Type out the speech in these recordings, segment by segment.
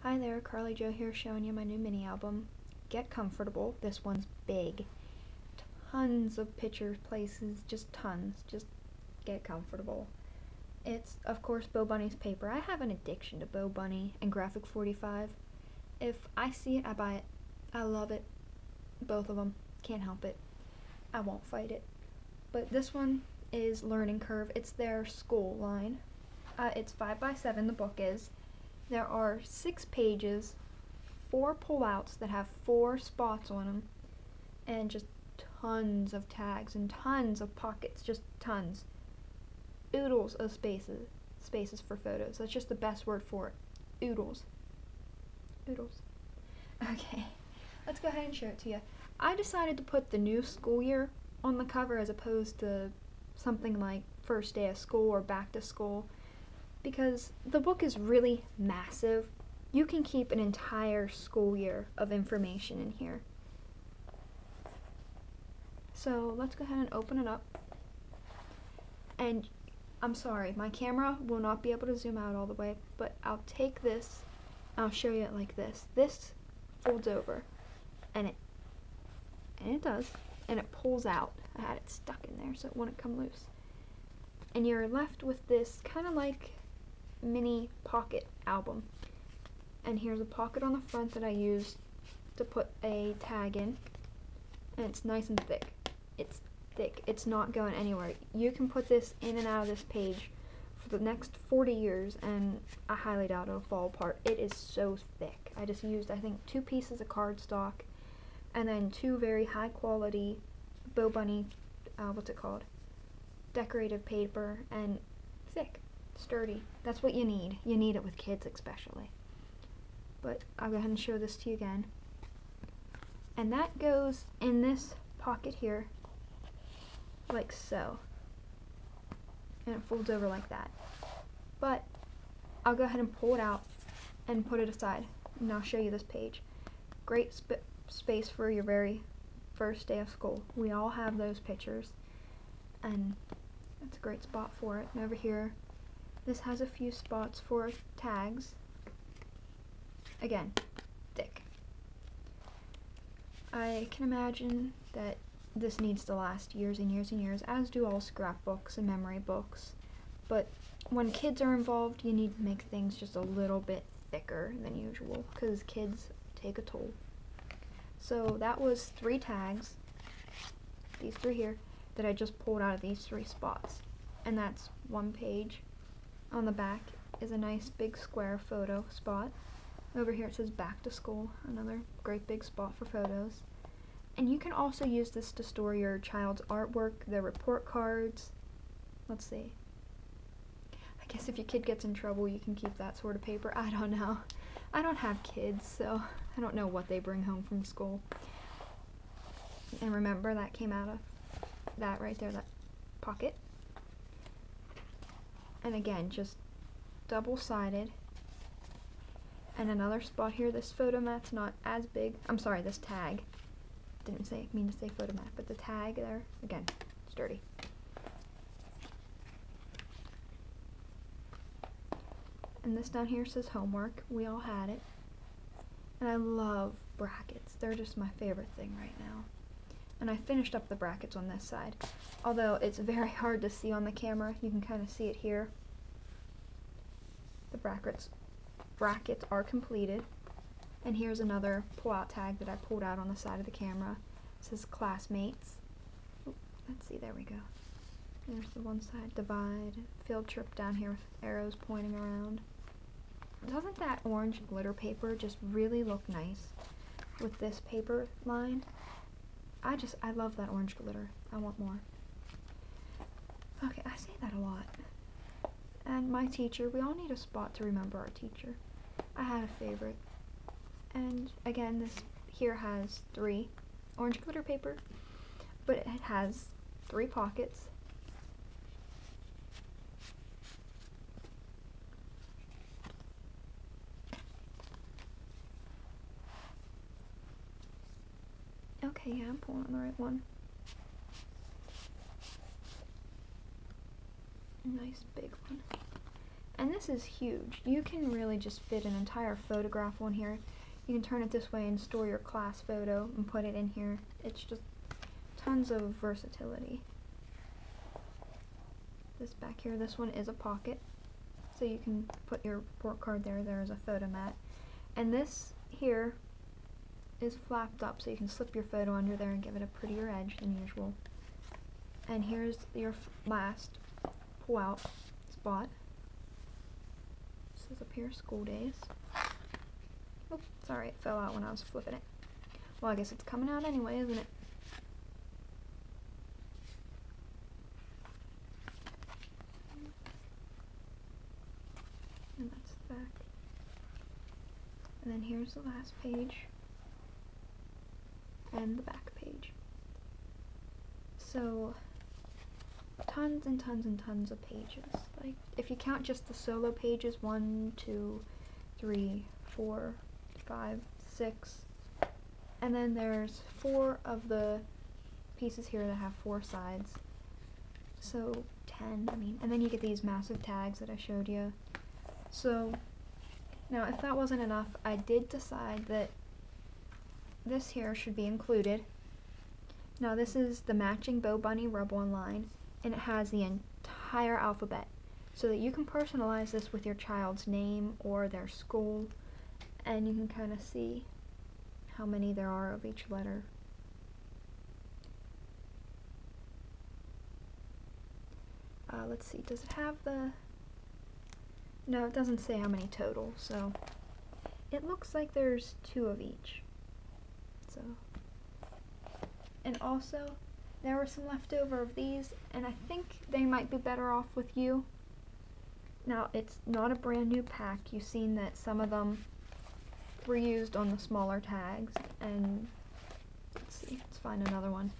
Hi there, Carly Jo here showing you my new mini album, Get Comfortable. This one's big. Tons of pictures, places, just tons. Just get comfortable. It's, of course, Bo Bunny's paper. I have an addiction to Bo Bunny and Graphic 45. If I see it, I buy it. I love it. Both of them. Can't help it. I won't fight it. But this one is Learning Curve. It's their school line. It's 5x7, the book is. There are 6 pages, 4 pullouts that have 4 spots on them, and just tons of tags and tons of pockets, just tons. Oodles of spaces for photos. That's just the best word for it. Oodles. Oodles. Okay, let's go ahead and show it to you. I decided to put the new school year on the cover as opposed to something like first day of school or back to school, because the book is really massive. You can keep an entire school year of information in here. So let's go ahead and open it up. And I'm sorry, my camera will not be able to zoom out all the way, but I'll take this, I'll show you it like this. This folds over, and it does, and it pulls out. I had it stuck in there so it wouldn't come loose. And you're left with this kind of like mini pocket album. And here's a pocket on the front that I used to put a tag in, and it's nice and thick. It's thick. It's not going anywhere. You can put this in and out of this page for the next 40 years, and I highly doubt it'll fall apart. It is so thick. I just used, I think, 2 pieces of cardstock, and then 2 very high quality Bo Bunny, what's it called? Decorative paper, and thick. Sturdy. That's what you need. You need it with kids especially. But I'll go ahead and show this to you again. And that goes in this pocket here, like so. And it folds over like that. But I'll go ahead and pull it out and put it aside. And I'll show you this page. Great space for your very first day of school. We all have those pictures, and that's a great spot for it. And over here, this has a few spots for tags. Again, thick. I can imagine that this needs to last years and years and years, as do all scrapbooks and memory books. But when kids are involved, you need to make things just a little bit thicker than usual, because kids take a toll. So that was 3 tags, these 3 here, that I just pulled out of these 3 spots. And that's 1 page. On the back is a nice big square photo spot. Over here it says back to school, another great big spot for photos. And you can also use this to store your child's artwork, their report cards. Let's see. I guess if your kid gets in trouble, you can keep that sort of paper. I don't know. I don't have kids, so I don't know what they bring home from school. And remember, that came out of that right there, that pocket. And again, just double-sided. And another spot here, this photo mat's not as big. I'm sorry, this tag. Didn't mean to say photo mat, but the tag there, again, sturdy. And this down here says homework. We all had it. And I love brackets. They're just my favorite thing right now. And I finished up the brackets on this side. Although it's very hard to see on the camera. You can kind of see it here. The brackets are completed. And here's another pull-out tag that I pulled out on the side of the camera. It says classmates. Ooh, let's see, there we go. There's the one side, divide, field trip down here with arrows pointing around. Doesn't that orange glitter paper just really look nice with this paper line? I love that orange glitter. I want more. Okay, I say that a lot. And my teacher, we all need a spot to remember our teacher. I had a favorite. And again, this here has 3 orange glitter paper, but it has 3 pockets. Okay, yeah, I'm pulling on the right one. Nice big one. And this is huge. You can really just fit an entire photograph on here. You can turn it this way and store your class photo and put it in here. It's just tons of versatility. This back here, this one is a pocket. So you can put your report card there. There is a photo mat. And this here is flapped up so you can slip your photo under there and give it a prettier edge than usual. And here's your last pull out spot. This is up here, school days. Oh, sorry, it fell out when I was flipping it. Well, I guess it's coming out anyway, isn't it? And that's the back. And then here's the last page. And the back page. So, tons and tons and tons of pages. Like, if you count just the solo pages, 1, 2, 3, 4, 5, 6, and then there's 4 of the pieces here that have 4 sides. So 10, I mean, and then you get these massive tags that I showed you. So now if that wasn't enough, I did decide that this here should be included. Now this is the matching Bo Bunny rub-on line, and it has the entire alphabet, so that you can personalize this with your child's name or their school, and you can kind of see how many there are of each letter. Let's see, does it have the... No, it doesn't say how many total, so it looks like there's 2 of each. So, and also there were some left over of these, and I think they might be better off with you. Now, it's not a brand new pack. You've seen that some of them were used on the smaller tags, and let's see, let's find another one.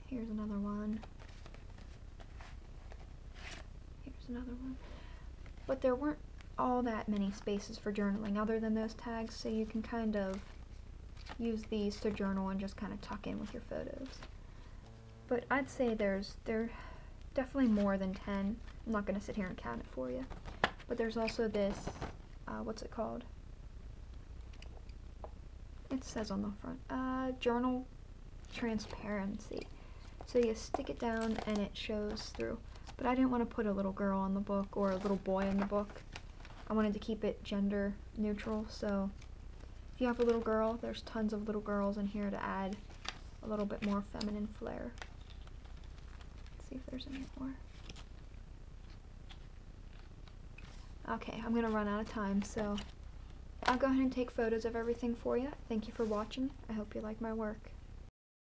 Here's another one. Here's another one. But there weren't all that many spaces for journaling other than those tags, so you can kind of use these to journal and just kind of tuck in with your photos. But I'd say there definitely more than 10. I'm not going to sit here and count it for you. But there's also this, what's it called? It says on the front, journal transparency. So you stick it down and it shows through. But I didn't want to put a little girl in the book or a little boy in the book. I wanted to keep it gender neutral, so if you have a little girl, there's tons of little girls in here to add a little bit more feminine flair. Let's see if there's any more. Okay, I'm gonna run out of time, so I'll go ahead and take photos of everything for you. Thank you for watching. I hope you like my work.